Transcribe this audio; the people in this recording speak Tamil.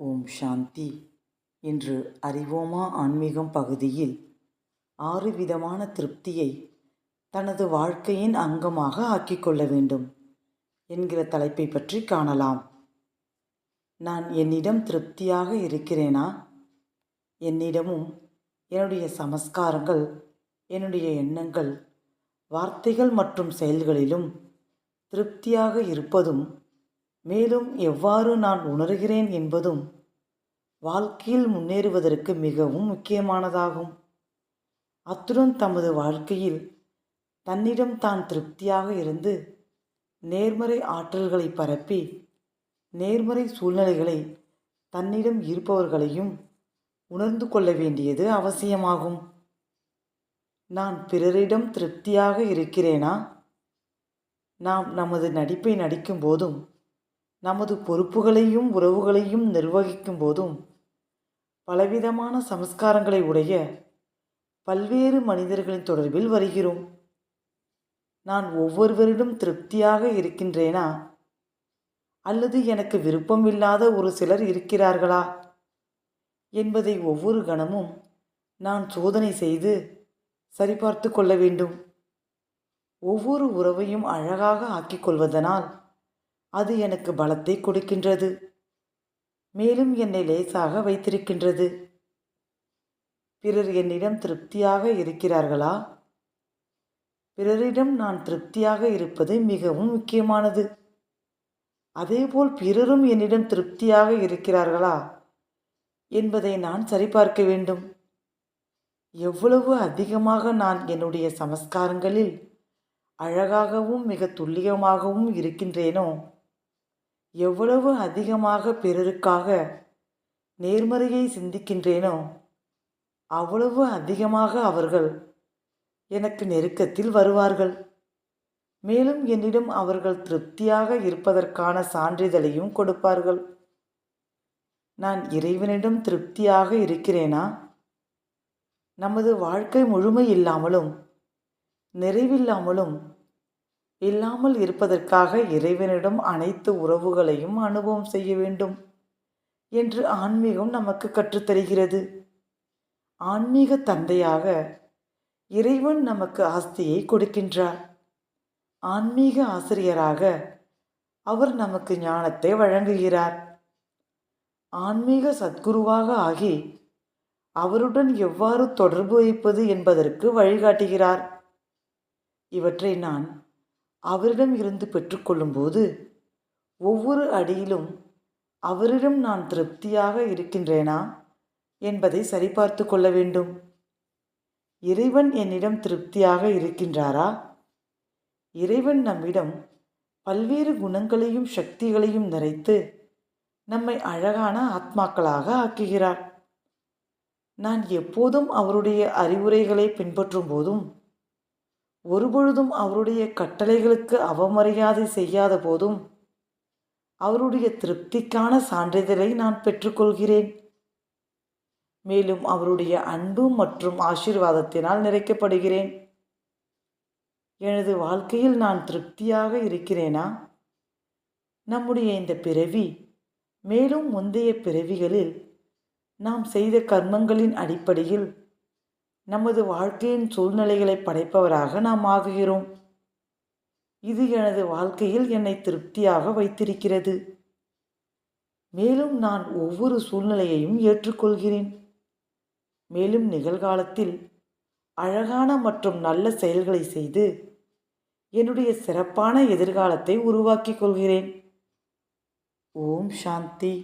ஓம் சாந்தி. இன்று அறிவோமா ஆன்மீகம் பகுதியில் 6 விதமான திருப்தியை தனது வாழ்க்கையின் அங்கமாக ஆக்கிக்கொள்ள வேண்டும் என்கிற தலைப்பை பற்றி காணலாம். நான் என்னிடம் திருப்தியாக இருக்கிறேனா? என்னிடமும் என்னுடைய சமஸ்காரங்கள், என்னுடைய எண்ணங்கள், வார்த்தைகள் மற்றும் செயல்களிலும் திருப்தியாக இருப்பதும், மேலும் எவ்வாறு நான் உணர்கிறேன் என்பதும் வாழ்க்கையில் முன்னேறுவதற்கு மிகவும் முக்கியமானதாகும். அத்துடன் தமது வாழ்க்கையில் தன்னிடம் தான் திருப்தியாக இருந்து நேர்மறை ஆற்றல்களை பரப்பி நேர்மறை சூழ்நிலைகளை தன்னிடம் இருப்பவர்களையும் உணர்ந்து கொள்ள வேண்டியது அவசியமாகும். நான் பிறரிடம் திருப்தியாக இருக்கிறேனா? நாம் நமது நடிப்பை நடிக்கும் போதும், நமது பொறுப்புகளையும் உறவுகளையும் நிர்வகிக்கும் போதும் பலவிதமான சமஸ்காரங்களை உடைய பல்வேறு மனிதர்களின் தொடர்பில் வருகிறோம். நான் ஒவ்வொருவரிடம் திருப்தியாக இருக்கின்றேனா? அல்லது எனக்கு விருப்பமில்லாத ஒரு சிலர் இருக்கிறார்களா என்பதை ஒவ்வொரு கணமும் நான் சோதனை செய்து சரிபார்த்து கொள்ள வேண்டும். ஒவ்வொரு உறவையும் அழகாக ஆக்கிக் கொள்வதனால் அது எனக்கு பலத்தை கொடுக்கின்றது, மேலும் என்னை லேசாக வைத்திருக்கின்றது. பிறர் என்னிடம் திருப்தியாக இருக்கிறார்களா? பிறரிடம் நான் திருப்தியாக இருப்பது மிகவும் முக்கியமானது. அதேபோல் பிறரும் என்னிடம் திருப்தியாக இருக்கிறார்களா என்பதை நான் சரிபார்க்க வேண்டும். எவ்வளவு அதிகமாக நான் என்னுடைய சமஸ்காரங்களில் அழகாகவும் மிக துல்லியமாகவும் இருக்கின்றேனோ, எவ்வளவு அதிகமாக பிறருக்காக நேர்மறையை சிந்திக்கின்றேனோ, அவ்வளவு அதிகமாக அவர்கள் எனக்கு நெருக்கத்தில் வருவார்கள். மேலும் என்னிடம் அவர்கள் திருப்தியாக இருப்பதற்கான சான்றிதழையும் கொடுப்பார்கள். நான் இறைவனிடம் திருப்தியாக இருக்கிறேனா? நமது வாழ்க்கை முழுமை இல்லாமலும் நிறைவில்லாமலும் இல்லாமல் இருப்பதற்காக இறைவனிடம் அனைத்து உறவுகளையும் அனுபவம் செய்ய வேண்டும் என்று ஆன்மீகம் நமக்கு கற்றுத்தருகிறது. ஆன்மீக தந்தையாக இறைவன் நமக்கு ஆஸ்தியை கொடுக்கின்றார். ஆன்மீக ஆசிரியராக அவர் நமக்கு ஞானத்தை வழங்குகிறார். ஆன்மீக சத்குருவாக ஆகி அவருடன் எவ்வாறு தொடர்பு வைப்பது என்பதற்கு வழிகாட்டுகிறார். இவற்றை நான் அவரிடம் இருந்து பெற்றுக்கொள்ளும் போது ஒவ்வொரு அடியிலும் அவரிடம் நான் திருப்தியாக இருக்கின்றேனா என்பதை சரிபார்த்து கொள்ள வேண்டும். இறைவன் என்னிடம் திருப்தியாக இருக்கின்றாரா? இறைவன் நம்மிடம் பல்வேறு குணங்களையும் சக்திகளையும் நிறைத்து நம்மை அழகான ஆத்மாக்களாக ஆக்குகிறார். நான் எப்போதும் அவருடைய அறிவுரைகளை பின்பற்றும் போதும், ஒருபொழுதும் அவருடைய கட்டளைகளுக்கு அவமரியாதை செய்யாத போதும் அவருடைய திருப்திக்கான சான்றிதழை நான் பெற்றுக்கொள்கிறேன். மேலும் அவருடைய அன்பு மற்றும் ஆசீர்வாதத்தினால் நிறைக்கப்படுகிறேன். எனது வாழ்க்கையில் நான் திருப்தியாக இருக்கிறேனா? நம்முடைய இந்த பிறவி மேலும் முந்தைய பிறவிகளில் நாம் செய்த கர்மங்களின் அடிப்படையில் நமது வாழ்க்கையின் சூழ்நிலைகளை படைப்பவராக நாம் ஆகுகிறோம். இது எனது வாழ்க்கையில் என்னை திருப்தியாக வைத்திருக்கிறது. மேலும் நான் ஒவ்வொரு சூழ்நிலையையும் ஏற்றுக்கொள்கிறேன். மேலும் நிகழ்காலத்தில் அழகான மற்றும் நல்ல செயல்களை செய்து என்னுடைய சிறப்பான எதிர்காலத்தை உருவாக்கிக் கொள்கிறேன். ஓம் சாந்தி.